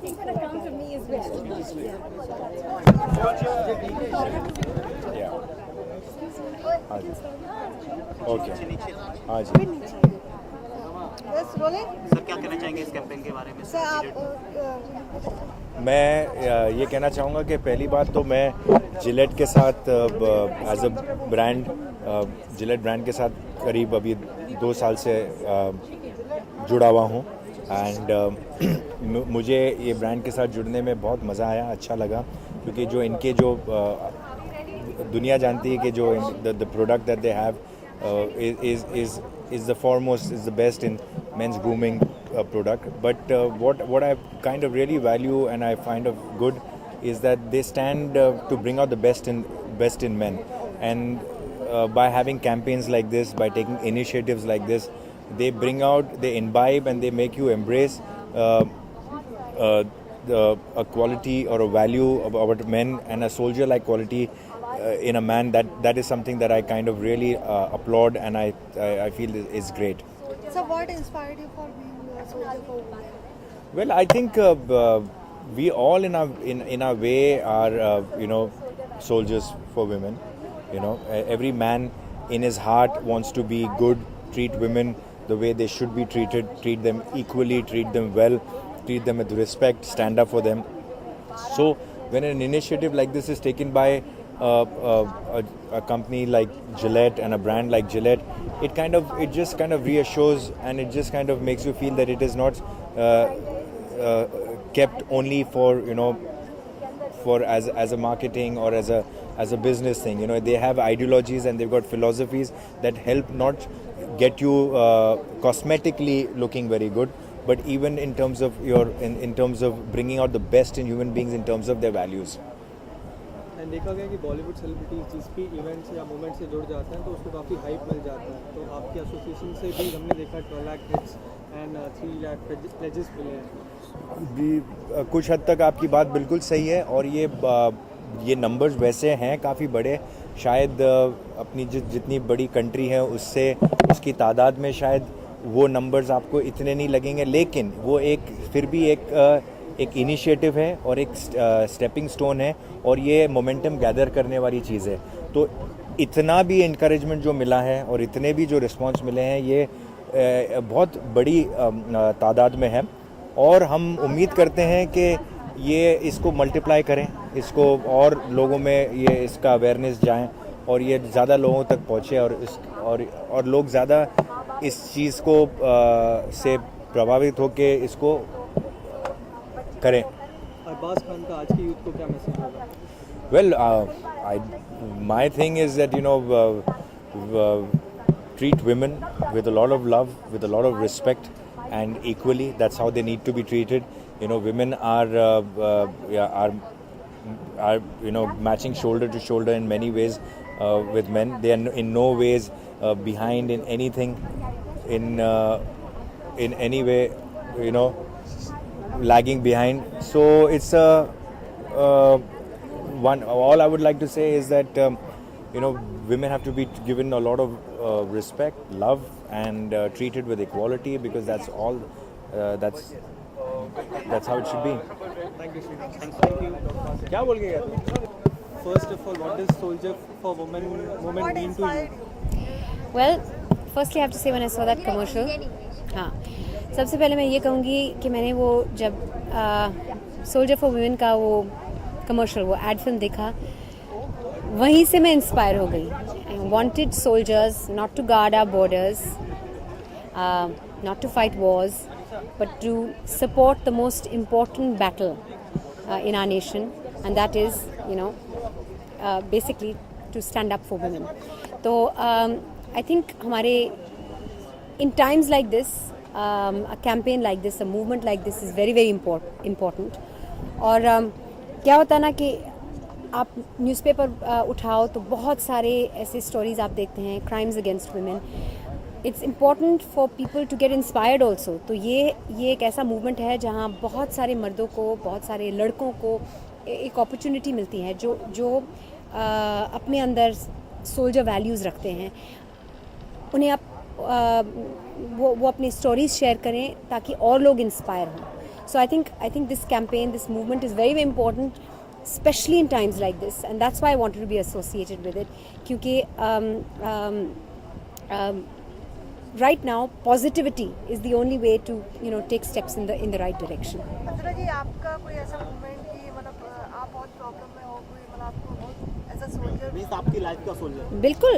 think when it comes to me is vegetables. Yeah. हाँ जी. Okay. हाँ जी. Yes, rolling. Sir क्या कहना चाहेंगे इस कैंपेन के बारे में? सर आप मैं ये कहना चाहूँगा कि पहली बात तो मैं जिलेट के साथ as a brand Gillette brand के साथ करीब अभी 2 साल से जुड़ा हुआ हूँ एंड मुझे ये ब्रांड के साथ जुड़ने में बहुत मज़ा आया, अच्छा लगा क्योंकि जो इनके जो दुनिया जानती है कि जो the product that they have is the foremost, is the best in men's grooming product. But what I kind of really value and I find of good is that they stand to bring out the best in men. And by having campaigns like this, by taking initiatives like this, they bring out, they imbibe, and they make you embrace a quality or a value about men and a soldier-like quality. In a man, that is something that I kind of really applaud and I feel is great. So what inspired you for being a soldier for women? Well, I think we all in our way are soldiers for women. Every man in his heart wants to be good, treat women the way they should be treated, treat them equally, treat them well, treat them with respect, stand up for them. So when an initiative like this is taken by a company like Gillette and a brand like Gillette, it just kind of reassures and it just kind of makes you feel that it is not kept only for for as a marketing or as a business thing. They have ideologies and they've got philosophies that help not get you cosmetically looking very good, but even in terms of in terms of bringing out the best in human beings in terms of their values. And देखा गया कि Bollywood celebrities जिस भी event से या movement से जुड़ जाते हैं तो उसको काफ़ी हाइप मिल जाता है. तो आपके एसोसिएशन से भी हमने देखा 12 lakh hits and 3 lakh pledges मिले हैं. कुछ हद तक आपकी बात बिल्कुल सही है और ये नंबर्स वैसे हैं काफ़ी बड़े. शायद अपनी जितनी बड़ी कंट्री है उससे उसकी तादाद में शायद वो नंबर्स आपको इतने नहीं लगेंगे, लेकिन वो फिर भी एक इनिशिएटिव है और एक स्टेपिंग स्टोन है और ये मोमेंटम गैदर करने वाली चीज़ है. तो इतना भी इनकरेजमेंट जो मिला है और इतने भी जो रिस्पांस मिले हैं ये बहुत बड़ी तादाद में है और हम उम्मीद करते हैं कि ये इसको मल्टीप्लाई करें, इसको और लोगों में ये इसका अवेयरनेस जाएं और ये ज़्यादा लोगों तक पहुँचे और लोग ज़्यादा इस चीज़ को से प्रभावित होकर इसको करें. अरबाज खान का आज की यूथ को क्या मैसेज होगा? Well, my thing is that treat women with a lot of love, with a lot of respect, and equally. That's how they need to be treated. Women are matching shoulder to shoulder in many ways with men. They are in no ways behind in anything, in any way, lagging behind. So it's all I would like to say is that women have to be given a lot of respect, love, and treated with equality because that's all that's how it should be. Thank you. क्या बोल के गया? First of all, what does soldier for women mean to you? Well, firstly I have to say when I saw that commercial, हाँ, सबसे पहले मैं ये कहूँगी कि मैंने वो जब सोल्जर फॉर वुमेन का वो कमर्शियल वो एड फिल्म देखा, वहीं से मैं इंस्पायर हो गई. I wanted soldiers not to guard our borders, not to fight wars, but to support the most important battle in our nation, and that is basically to stand up for women. तो I think हमारे in times like this, a campaign like this, a movement like this is very very important. और क्या होता है ना कि आप newspaper उठाओ तो बहुत सारे ऐसे स्टोरीज आप देखते हैं, crimes against women. It's important for people to get inspired also. तो ये एक ऐसा मूवमेंट है जहाँ बहुत सारे मर्दों को, बहुत सारे लड़कों को एक अपॉर्चुनिटी मिलती है जो अपने अंदर सोल्जर वैल्यूज़ रखते हैं. उन्हें आप वो अपनी स्टोरीज शेयर करें ताकि और लोग इंस्पायर हों. So I think this campaign, this movement is very, very important, especially in times like this, and that's why I wanted to be associated with it. क्योंकि right now positivity is the only way to take steps in the right direction. मंदिरा जी, आपका कोई ऐसा moment कि मतलब आप बहुत problem में हो, कोई मतलब आपको ऐसा सोल्जर मीन्स आपकी लाइफ का सोल्जर? बिल्कुल।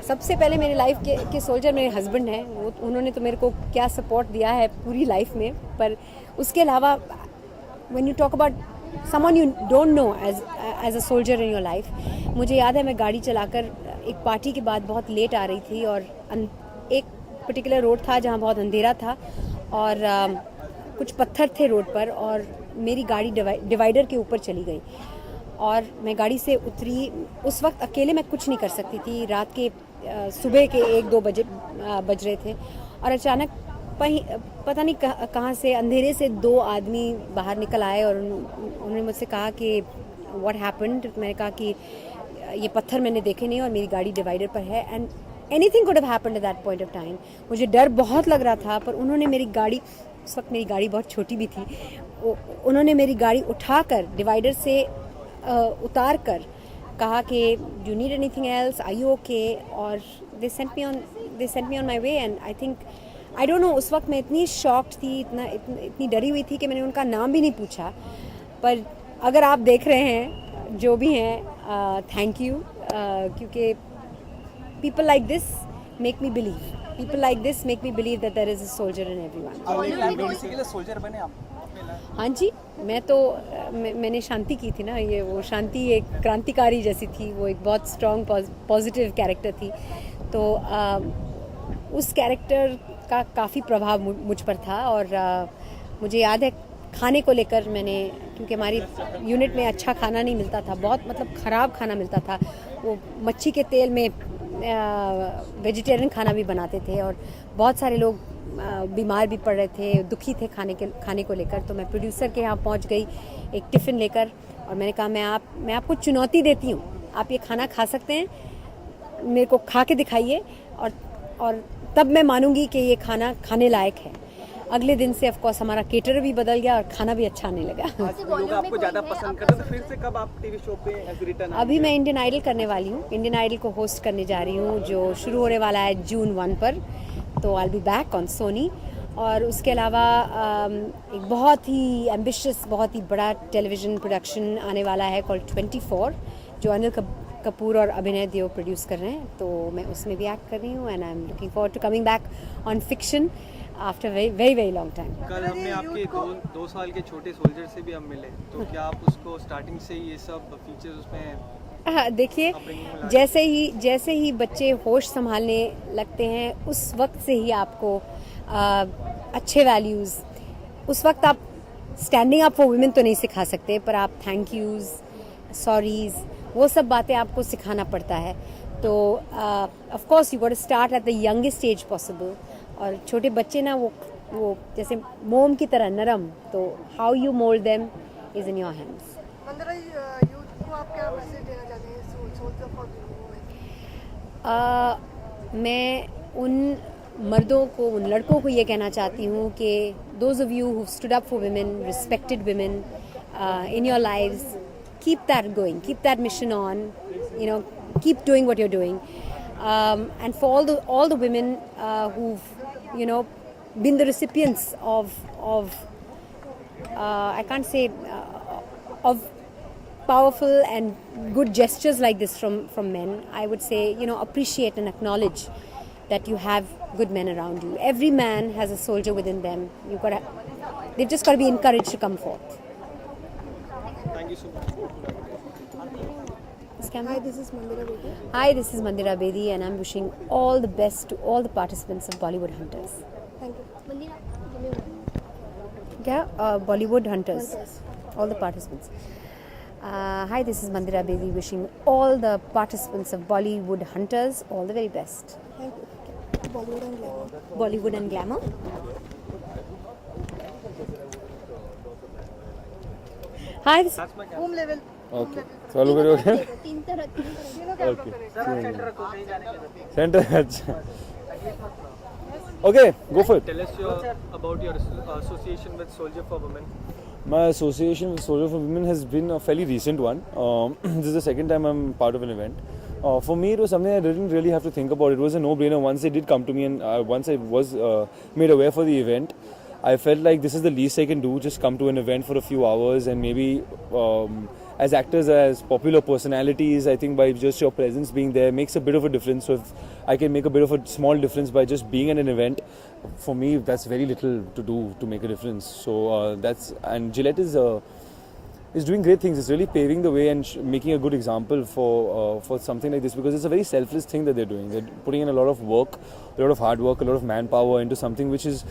सबसे पहले मेरी लाइफ के सोल्जर मेरे हस्बैंड हैं। उन्होंने तो मेरे को क्या सपोर्ट दिया है पूरी लाइफ में। पर उसके अलावा when you talk about someone you don't know as a soldier in your life, मुझे याद है मैं गाड़ी चलाकर एक पार्टी के बाद बहुत लेट आ रही थी और एक पर्टिकुलर रोड था जहाँ बहुत अंधेरा था और कुछ पत्थर थे रोड पर और मेरी गाड़ी डिवाइडर के ऊपर चली गई और मैं गाड़ी से उतरी। उस वक्त अकेले मैं कुछ नहीं कर सकती थी। रात के सुबह के 1-2 बज रहे थे और अचानक पता नहीं कहाँ से अंधेरे से 2 आदमी बाहर निकल आए और उन्होंने मुझसे कहा कि व्हाट हैपेंड। मैंने कहा कि ये पत्थर मैंने देखे नहीं और मेरी गाड़ी डिवाइडर पर है and anything could have happened at that point of time. मुझे डर बहुत लग रहा था पर उन्होंने मेरी गाड़ी, उस वक्त मेरी गाड़ी बहुत छोटी भी थी, उन्होंने मेरी गाड़ी उठाकर डिवाइडर से उतार कर कहा कि you need anything else, are you okay, और they sent me on my way and I think I don't know उस वक्त मैं इतनी शॉक्ड थी, इतनी डरी हुई थी कि मैंने उनका नाम भी नहीं पूछा। पर अगर आप देख रहे हैं जो भी हैं, थैंक यू, क्योंकि people like this make me believe. People like this make me believe that there is a soldier in everyone. किसी के लिए सोल्जर बने आप? हाँ जी, मैंने शांति की थी ना, ये वो शांति एक क्रांतिकारी जैसी थी, वो एक बहुत स्ट्रॉन्ग पॉजिटिव कैरेक्टर थी। तो उस कैरेक्टर का काफ़ी प्रभाव मुझ पर था और मुझे याद है खाने को लेकर मैंने, क्योंकि हमारी यूनिट में अच्छा खाना नहीं मिलता था, बहुत मतलब ख़राब खाना मिलता था। वो मच्छी के तेल में वेजिटेरियन खाना भी बनाते थे और बहुत सारे लोग बीमार भी पड़ रहे थे, दुखी थे खाने को लेकर। तो मैं प्रोड्यूसर के यहाँ पहुँच गई एक टिफ़िन लेकर और मैंने कहा मैं आपको चुनौती देती हूँ, आप ये खाना खा सकते हैं, मेरे को खा के दिखाइए और तब मैं मानूंगी कि ये खाना खाने लायक है। अगले दिन से ऑफ कोर्स हमारा केटर भी बदल गया और खाना भी अच्छा आने लगा। आज लोग आपको ज़्यादा पसंद करते हैं, तो फिर से कब आप टीवी शो पे एज रिटर्न? अभी मैं इंडियन आइडल करने वाली हूँ, इंडियन आइडल को होस्ट करने जा रही हूँ जो शुरू होने वाला है June 1 पर। तो I will be back on Sony. और उसके अलावा एक बहुत ही एम्बिशियस, बहुत ही बड़ा टेलीविज़न प्रोडक्शन आने वाला है कॉल्ड 24, जो अनिल कपूर और अभिनय देव प्रोड्यूस कर रहे हैं। तो मैं उसमें भी एक्ट कर रही हूँ and I am looking forward to coming back on fiction after very long time. कल हमने आपके 2 साल के छोटे सोल्जर से भी हम मिले, तो क्या आप उसको स्टार्टिंग से ही ये सब फीचर्स उसमें? हाँ, देखिए, जैसे ही बच्चे होश संभालने लगते हैं उस वक्त से ही आपको अच्छे वैल्यूज़, उस वक्त आप स्टैंडिंग अप फॉर वुमेन तो नहीं सिखा सकते, पर आप थैंक यूज़, सॉरीज़, वो सब बातें आपको सिखाना पड़ता है। तो of course you got to start at the youngest age possible. और छोटे बच्चे ना वो जैसे मोम की तरह नरम, तो how you mould them is in your hands. Mandira ji, youth को आप क्या मैसेज देना चाहते हैं सोल्जर फॉर वुमेन? मैं उन मर्दों को, उन लड़कों को ये कहना चाहती हूँ कि those of you who stood up for women, respected women in your lives, keep that going, keep that mission on, keep doing what you're doing, and for all the women who've been the recipients of I can't say of powerful and good gestures like this from men, I would say appreciate and acknowledge that you have good men around you. Every man has a soldier within them. They've just got to be encouraged to come forth. Thank you so much. Hi, this is Mandira Bedi. Hi, this is Mandira Bedi and I'm wishing all the best to all the participants of Bollywood Hunters. Thank you. Mandira, give me one. क्या? Bollywood Hunters. All the participants. Hi, this is Mandira Bedi wishing all the participants of Bollywood Hunters all the very best. Thank you. Bollywood and Glamour. Bollywood and Glamour. Hi, this Home level. Okay, चालू करोगे? तीनों camera करेगा। Centre, अच्छा। Okay, go for it. Tell us about your association with Soldier for Women. My association with Soldier for Women has been a fairly recent one. This is the second time I'm part of an event. For me, it was something I didn't really have to think about. It was a no-brainer once they did come to me, and once I was made aware for the event, I felt like this is the least I can do. Just come to an event for a few hours, and maybe as actors, as popular personalities, I think by just your presence being there makes a bit of a difference. So if I can make a bit of a small difference by just being at an event, for me, that's very little to do to make a difference. So and Gillette is doing great things. It's really paving the way and making a good example for something like this, because it's a very selfless thing that they're doing. They're putting in a lot of work, a lot of hard work, a lot of manpower into something which is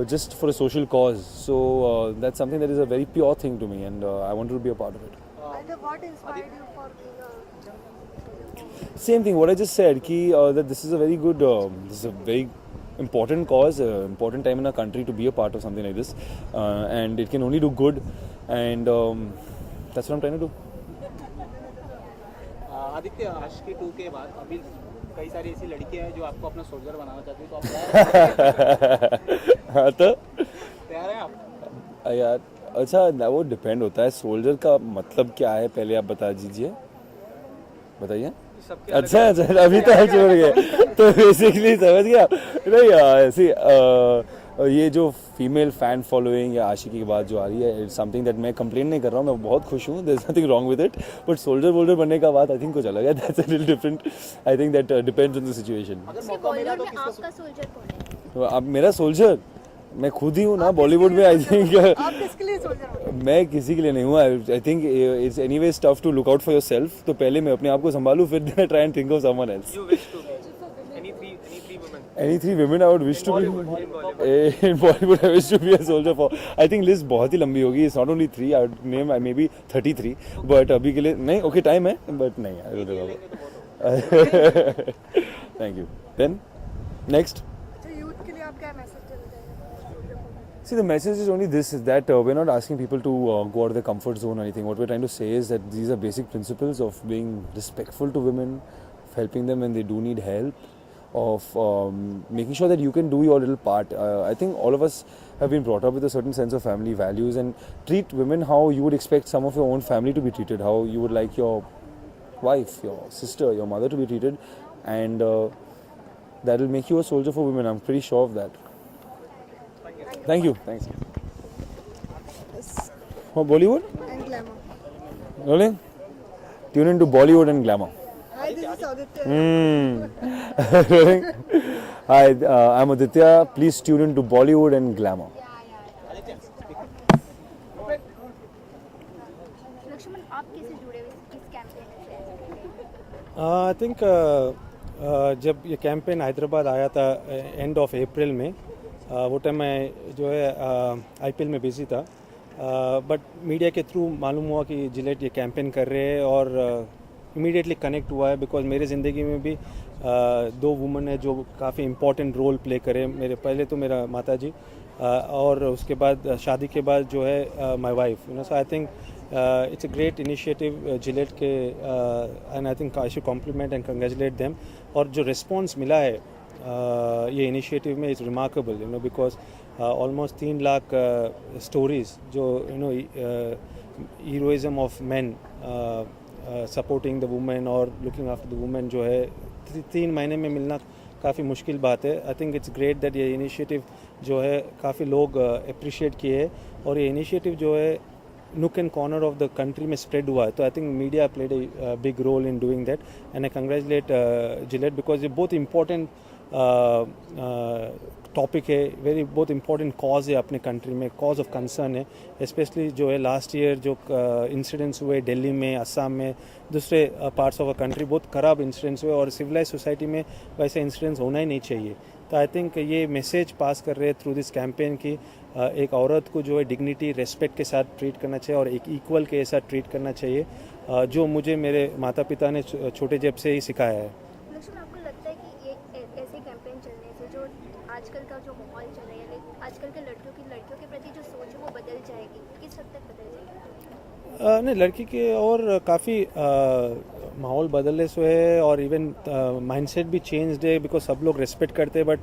just for a social cause. So that's something that is a very pure thing to me, and I wanted to be a part of it. And what inspired you for being a Same thing. What I just said, that this is a very good, this is a very important cause, important time in our country to be a part of something like this, and it can only do good, and that's what I'm trying to do. Aditya, आशिकी 2 के बाद अभी कई सारी ऐसी लड़कियां हैं जो आपको अपना सोल्जर बनाना चाहती है, तो आप हाँ, तो तैयार हैं आप? यार अच्छा ना, वो डिपेंड होता है सोल्जर का मतलब क्या है, पहले आप बता दीजिए, बताइए। अच्छा अच्छा, अभी तो छोड़ गए तो बेसिकली समझ गया नहीं। ऐसी ये जो फीमेल फैन फॉलोइंग या आशिकी के बाद जो आ रही है, इट्स समथिंग दैट मैं कंप्लेन नहीं कर रहा हूँ, मैं बहुत खुश हूँ, there is nothing wrong with it, but soldier वोल्डर बनने का बात आई थिंक कुछ अलग है, that's a little different. I think that depends on the situation. Bollywood में आपका सोल्जर कौन है? अब मेरा सोल्जर मैं खुद ही हूँ ना बॉलीवुड में। आई थिंक आप किसके लिए सोल्जर हो? मैं किसी के लिए नहीं हूँ। I think it's anyways tough to look out for yourself, तो पहले मैं अपने आप को संभालूं, फिर then I try and think of someone else. You wish to be any three women. Any three women I would wish to be in Bollywood. I wish to be a soldier for. I think list बहुत ही लंबी होगी. It's not only 3. I would name maybe 33. But अभी के लिए नहीं. Okay, time है. But नहीं. I will do. Thank you. Then next. अच्छा, यूथ के लिए आप क्या मैसेज देना चाहेंगे? See, the message is only this: is that we're not asking people to go out of their comfort zone or anything. What we're trying to say is that these are basic principles of being respectful to women, of helping them when they do need help, of making sure that you can do your little part. I think all of us have been brought up with a certain sense of family values, and treat women how you would expect some of your own family to be treated, how you would like your wife, your sister, your mother to be treated, and that will make you a soldier for women. I'm pretty sure of that. Thank you. Thanks. For Bollywood? And glamour. Rolling? Tune into Bollywood and glamour. Hi, this is Aditya. Rolling? Hi, I'm Aditya. Please tune into Bollywood and glamour. Lakshman, आप कैसे जुड़े हुए इस campaign से? I think जब ये campaign Hyderabad आया था एंड ऑफ अप्रैल में, वो टाइम मैं जो है आईपीएल में बिजी था, बट मीडिया के थ्रू मालूम हुआ कि जिलेट ये कैंपेन कर रहे हैं, और इमीडिएटली कनेक्ट हुआ है, बिकॉज मेरे ज़िंदगी में भी दो वुमन है जो काफ़ी इम्पोर्टेंट रोल प्ले करे। मेरे पहले तो मेरा माता जी, और उसके बाद शादी के बाद जो है my wife, you know. So I think it's a great initiative Gillette के, and I think I should compliment and congratulate them. और जो response मिला है ये initiative में is remarkable, you know, because almost 3 lakh stories जो you know heroism of men supporting the women और looking after the women जो है 3 महीने में मिलना काफ़ी मुश्किल बात है। आई थिंक इट्स ग्रेट दैट ये इनिशिएटिव जो है काफ़ी लोग अप्रिशिएट किए हैं, और ये इनिशिएटिव जो है nook and corner of the country में spread हुआ है। तो I think media played a big role in doing that, and I congratulate Gillette because ये बहुत important टॉपिक है, वेरी बहुत इंपॉर्टेंट कॉज है अपने कंट्री में, कॉज ऑफ कंसर्न है। स्पेशली जो है लास्ट ईयर जो इंसिडेंट्स हुए दिल्ली में, असम में, दूसरे पार्ट्स ऑफ अ कंट्री, बहुत ख़राब इंसिडेंट्स हुए, और सिविलाइज सोसाइटी में वैसे इंसिडेंट्स होना ही नहीं चाहिए। तो आई थिंक ये मैसेज पास कर रहे हैं थ्रू दिस कैंपेन की एक औरत को जो है डिग्निटी, रेस्पेक्ट के साथ ट्रीट करना चाहिए, और एक इक्वल के साथ ट्रीट करना चाहिए, जो मुझे मेरे माता पिता ने छोटे जब से ही सिखाया है। लक्ष्मण, आपको लगता है कि ये ऐसे कैंपेन चलने से जो आजकल का जो माहौल चल रहा है, आजकल के लड़कियों के प्रति जो सोच है वो बदल जाएगी? किस हद तक बदल जाएगी? नहीं, लड़की के और काफ़ी माहौल बदलने से है और इवन माइंडसेट भी चेंज है बिकॉज सब लोग रेस्पेक्ट करते हैं बट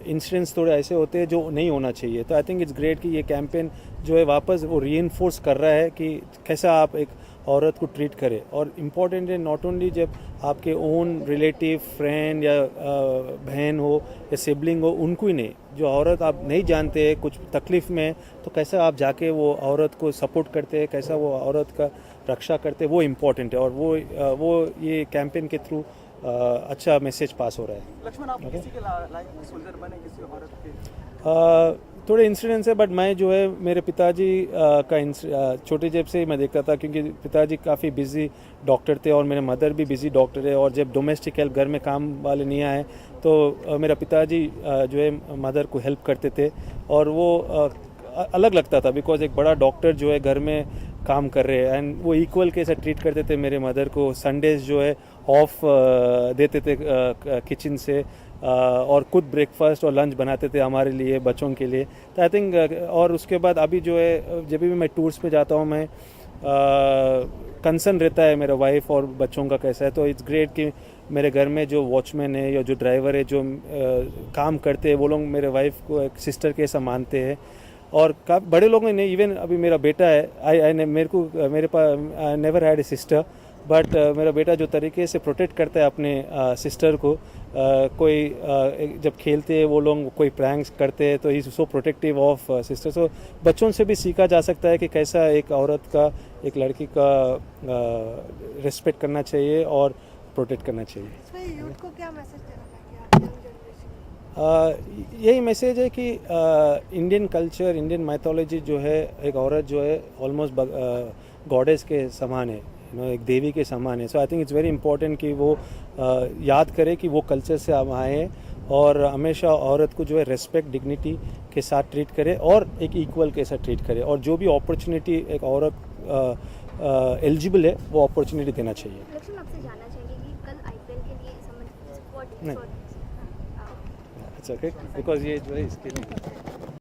इंसिडेंट्स थोड़े ऐसे होते हैं जो नहीं होना चाहिए. तो आई थिंक इट्स ग्रेट कि ये कैंपेन जो है वापस वो रीइंफोर्स कर रहा है कि कैसा आप एक औरत को ट्रीट करें. और इम्पॉर्टेंट है नॉट ओनली जब आपके ओन रिलेटिव फ्रेंड या बहन हो या सिबलिंग हो उनको ही नहीं, जो औरत आप नहीं जानते कुछ तकलीफ़ में तो कैसा आप जाके वो औरत को सपोर्ट करते हैं, कैसा वो औरत का रक्षा करते हैं, वो इम्पॉर्टेंट है. और वो ये कैंपेन के थ्रू अच्छा मैसेज पास हो रहा है. लक्ष्मण, आप किसी के लाइफ सोल्जर बने, किसी औरत के? थोड़े इंसिडेंट्स है बट मैं जो है मेरे पिताजी का छोटे जेब से ही मैं देखता था क्योंकि पिताजी काफ़ी बिजी डॉक्टर थे और मेरे मदर भी बिजी डॉक्टर है. और जब डोमेस्टिक हेल्प घर में काम वाले नहीं आए तो मेरा पिताजी जो है मदर को हेल्प करते थे. और वो अलग लगता था बिकॉज एक बड़ा डॉक्टर जो है घर में काम कर रहे हैं एंड वो इक्वल के साथ ट्रीट करते थे मेरे मदर को. संडेज जो है ऑफ देते थे किचन से और खुद ब्रेकफास्ट और लंच बनाते थे हमारे लिए बच्चों के लिए. तो आई थिंक और उसके बाद अभी जो है जब भी मैं टूर्स पे जाता हूँ मैं कंसर्न रहता है मेरा वाइफ और बच्चों का कैसा है. तो इट्स ग्रेट कि मेरे घर में जो वॉचमैन है या जो ड्राइवर है जो काम करते हैं वो लोग मेरे वाइफ को एक सिस्टर के ऐसा मानते हैं. और बड़े लोग नहीं, इवन अभी मेरा बेटा है मेरे पास never had a sister but मेरा बेटा जो तरीके से प्रोटेक्ट करता है अपने सिस्टर को, कोई जब खेलते हैं वो लोग कोई प्रैंक्स करते हैं तो ही सो प्रोटेक्टिव ऑफ सिस्टर. सो बच्चों से भी सीखा जा सकता है कि कैसा एक औरत का एक लड़की का रिस्पेक्ट करना चाहिए और प्रोटेक्ट करना चाहिए. इसमें यूथ को क्या मैसेज देना चाहिए आप यंग जनरेशन? यही मैसेज है कि इंडियन कल्चर इंडियन माइथोलॉजी जो है एक औरत जो है ऑलमोस्ट गॉडेस के समान है, एक देवी के समान है. So I think it's very important कि वो याद करे कि वो कल्चर से हम आए हैं और हमेशा औरत को जो है रेस्पेक्ट डिग्निटी के साथ ट्रीट करे और एक इक्वल के साथ ट्रीट करे. और जो भी अपॉर्चुनिटी एक औरत एलिजिबल है वो अपॉर्चुनिटी देना चाहिए. लक्ष्मण, आपसे जानना चाहेंगे कि कल आईपीएल के लिए नहीं. अच्छा ओके बिकॉज ये जो है इसके लिए